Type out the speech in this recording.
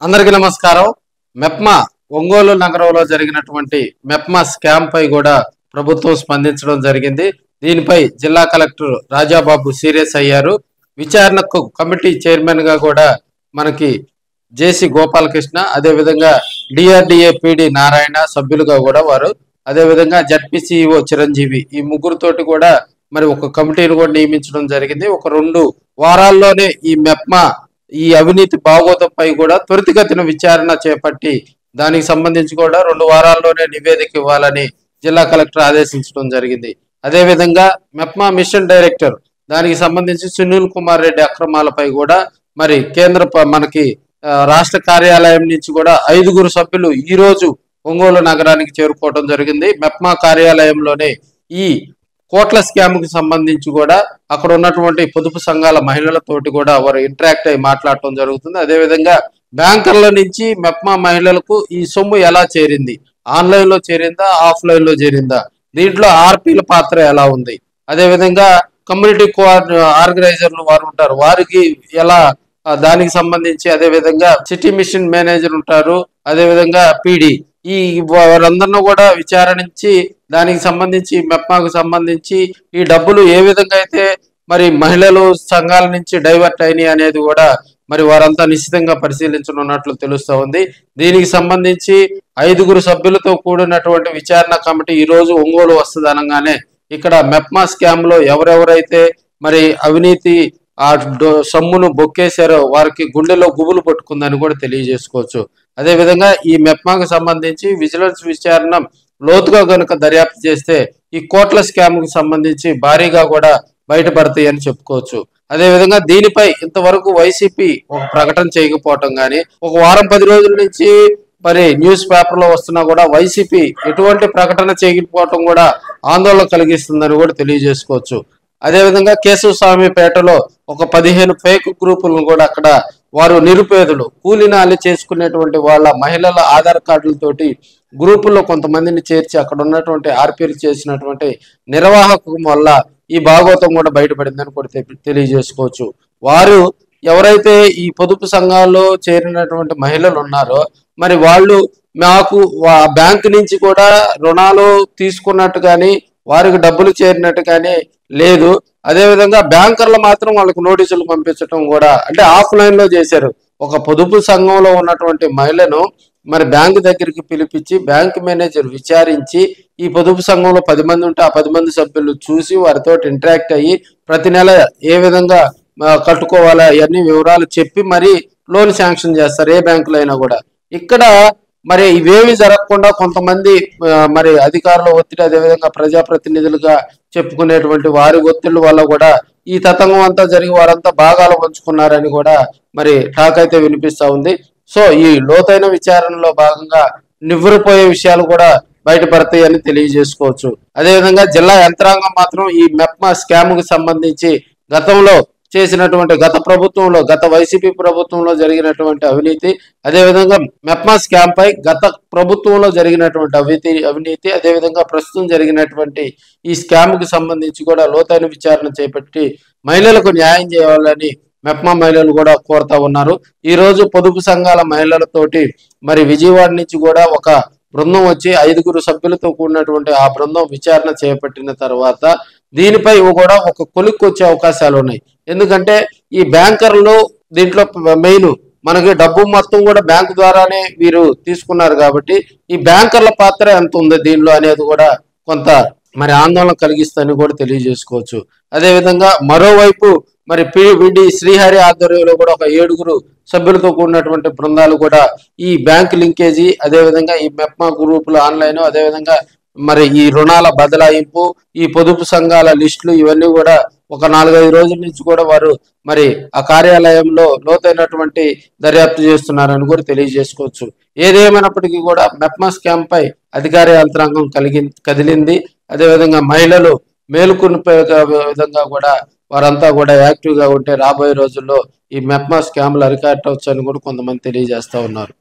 అందరికీ నమస్కారం. మెప్మా ఒంగోలు నగరంలో జరిగినటువంటి మెప్మా స్కామ్ పై కూడా ప్రభుత్వం స్పందించడం జరిగింది. దీనిపై జిల్లా కలెక్టర్ రాజాబాబు సీరియస్ అయ్యారు. విచారణకు కమిటీ చైర్మన్ గా కూడా మనకి జేసీ గోపాలకృష్ణ, అదేవిధంగా డిఆర్డిఏ పిడి నారాయణ సభ్యులుగా కూడా వారు, అదేవిధంగా జడ్పీసీఈఓ చిరంజీవి, ఈ ముగ్గురుతోటి కూడా మరి ఒక కమిటీని కూడా నియమించడం జరిగింది. ఒక 2 వారాల్లోనే ఈ మెప్మా ఈ అవినీతి బాగోతంపై కూడా త్వరితగతిన విచారణ చేపట్టి దానికి సంబంధించి కూడా 2 వారాల్లోనే నివేదిక ఇవ్వాలని జిల్లా కలెక్టర్ ఆదేశించడం జరిగింది. అదేవిధంగా మెప్మా మిషన్ డైరెక్టర్ దానికి సంబంధించి సునీల్ కుమార్ రెడ్డి అక్రమాలపై కూడా మరి మనకి రాష్ట్ర కార్యాలయం నుంచి కూడా 5 సభ్యులు ఈ రోజు ఒంగోలు నగరానికి చేరుకోవడం జరిగింది. మెప్మా కార్యాలయంలోనే ఈ కోట్ల స్కామ్ కి సంబంధించి కూడా అక్కడ ఉన్నటువంటి పొదుపు సంఘాల మహిళలతోటి కూడా వారు ఇంటరాక్ట్ అయి మాట్లాడటం జరుగుతుంది. అదేవిధంగా బ్యాంకర్ల నుంచి మెప్మా మహిళలకు ఈ సొమ్ము ఎలా చేరింది, ఆన్లైన్ లో చేరిందా, ఆఫ్లైన్ లో చేరిందా, దీంట్లో ఆర్పీల పాత్ర ఎలా ఉంది, అదేవిధంగా కమ్యూనిటీ ఆర్గనైజర్లు వారు ఉంటారు, వారికి ఎలా దానికి సంబంధించి, అదేవిధంగా సిటీ మిషన్ మేనేజర్ ఉంటారు, అదేవిధంగా పీడి, ఈ వారందరినీ కూడా విచారించి దానికి సంబంధించి మెప్మాకు సంబంధించి ఈ డబ్బులు ఏ విధంగా అయితే మరి మహిళలు సంఘాల నుంచి డైవర్ట్ అయినాయి అనేది కూడా మరి వారంతా నిశ్చితంగా పరిశీలించనున్నట్లు తెలుస్తా ఉంది. దీనికి సంబంధించి 5 సభ్యులతో కూడినటువంటి విచారణ కమిటీ ఈ రోజు ఒంగోలు వస్తుంది అనగానే ఇక్కడ మెప్మా స్కామ్ లో ఎవరెవరైతే మరి అవినీతి ఆ సొమ్మును బొక్కేశారో వారికి గుండెలో గుబులు పట్టుకుందని కూడా తెలియజేసుకోవచ్చు. అదేవిధంగా ఈ మెప్మాకు సంబంధించి విజిలెన్స్ విచారణ లోతుగా కనుక దర్యాప్తు చేస్తే ఈ కోట్ల స్కామ్ కు సంబంధించి భారీగా కూడా బయటపడతాయి అని చెప్పుకోవచ్చు. అదేవిధంగా దీనిపై ఇంతవరకు వైసీపీ ఒక ప్రకటన చేయకపోవటం కానీ, ఒక వారం 10 రోజుల నుంచి మరి న్యూస్ పేపర్ లో వస్తున్నా కూడా వైసీపీ ఎటువంటి ప్రకటన చేయకపోవటం కూడా ఆందోళన కలిగిస్తుందని కూడా తెలియజేసుకోవచ్చు. అదేవిధంగా కేశవస్వామిపేటలో ఒక 15 ఫేక్ గ్రూపులను కూడా అక్కడ వారు నిరుపేదలు కూలినాలి చేసుకునేటువంటి వాళ్ళ మహిళల ఆధార్ కార్డులతోటి గ్రూపుల్లో కొంతమందిని చేర్చి అక్కడ ఉన్నటువంటి ఆర్పీలు చేసినటువంటి నిర్వాహకం వల్ల ఈ భాగవతం కూడా బయటపడిందని కూడా తెలియజేసుకోవచ్చు. వారు ఎవరైతే ఈ పొదుపు సంఘాల్లో చేరినటువంటి మహిళలు ఉన్నారో మరి వాళ్ళు మాకు బ్యాంకు నుంచి కూడా రుణాలు తీసుకున్నట్టు కానీ వారికి డబ్బులు చేరినట్టు కానీ లేదు. అదేవిధంగా బ్యాంకర్లు మాత్రం వాళ్ళకు నోటీసులు పంపించడం కూడా అంటే ఆఫ్లైన్ లో చేశారు. ఒక పొదుపు సంఘంలో ఉన్నటువంటి మహిళను మరి బ్యాంకు దగ్గరికి పిలిపించి బ్యాంక్ మేనేజర్ విచారించి ఈ పొదుపు సంఘంలో 10 మంది ఉంటే ఆ 10 మంది సభ్యులు చూసి వారితో ఇంటరాక్ట్ అయ్యి ప్రతి నెల ఏ విధంగా కట్టుకోవాలా ఇవన్నీ వివరాలు చెప్పి మరి లోన్ శాంక్షన్ చేస్తారు ఏ బ్యాంకులో అయినా కూడా. ఇక్కడ మరి ఇవేవి జరగకుండా కొంతమంది మరి అధికారుల ఒత్తిడి, అదేవిధంగా ప్రజాప్రతినిధులుగా చెప్పుకునేటువంటి వారి ఒత్తిళ్ల వల్ల కూడా ఈ తతంగం అంతా జరిగి వారంతా భాగాలు పంచుకున్నారని కూడా మరి టాక్ అయితే వినిపిస్తా ఉంది. సో ఈ లోతైన విచారణలో భాగంగా నివ్వెరపోయే విషయాలు కూడా బయటపడతాయి అని తెలియజేసుకోవచ్చు. అదేవిధంగా జిల్లా యంత్రాంగం మాత్రం ఈ మెప్మా స్కామ్ కు సంబంధించి గతంలో చేసినటువంటి గత వైసీపీ ప్రభుత్వంలో జరిగినటువంటి అవినీతి, అదేవిధంగా మెప్మా స్కామ్ పై గత ప్రభుత్వంలో జరిగినటువంటి అవినీతి, అదేవిధంగా ప్రస్తుతం జరిగినటువంటి ఈ స్కామ్ కు సంబంధించి కూడా లోతైన విచారణ చేపట్టి మహిళలకు న్యాయం చేయాలని మెప్మా మహిళలు కూడా కోరుతా ఉన్నారు. ఈ రోజు పొదుపు సంఘాల మహిళలతోటి మరి విజయవాడ నుంచి కూడా ఒక బృందం వచ్చి 5 సభ్యులతో కూడినటువంటి ఆ బృందం విచారణ చేపట్టిన తర్వాత దీనిపై కూడా ఒక కొలిక్కి వచ్చే అవకాశాలు ఉన్నాయి. ఎందుకంటే ఈ బ్యాంకర్లు దీంట్లో మెయిన్ మనకి డబ్బు మొత్తం కూడా బ్యాంకు ద్వారానే వీరు తీసుకున్నారు కాబట్టి ఈ బ్యాంకర్ల పాత్ర ఎంత ఉంది దీనిలో అనేది కూడా కొంత మరి ఆందోళన కలిగిస్తుందని కూడా తెలియజేసుకోవచ్చు. అదేవిధంగా మరోవైపు మరి పిడి శ్రీహరి ఆధ్వర్యంలో కూడా ఒక 7 సభ్యులతో కూడినటువంటి బృందాలు కూడా ఈ బ్యాంక్ లింకేజీ, అదేవిధంగా ఈ మెప్మా గ్రూపులు ఆన్లైన్, అదేవిధంగా మరి ఈ రుణాల బదలాయింపు, ఈ పొదుపు సంఘాల లిస్టులు ఇవన్నీ కూడా ఒక 4-5 రోజుల నుంచి కూడా వారు మరి ఆ కార్యాలయంలో లోతైనటువంటి దర్యాప్తు చేస్తున్నారని కూడా తెలియజేసుకోవచ్చు. ఏదేమైనప్పటికీ కూడా మెప్మా స్కామ్ పై అధికార యంత్రాంగం కదిలింది. అదేవిధంగా మహిళలు మేలుకున్న విధంగా కూడా వారంతా కూడా యాక్టివ్ గా ఉంటే రాబోయే రోజుల్లో ఈ మెప్మా స్కామ్లు అరికట్టవచ్చు అని కూడా కొంతమంది తెలియజేస్తా ఉన్నారు.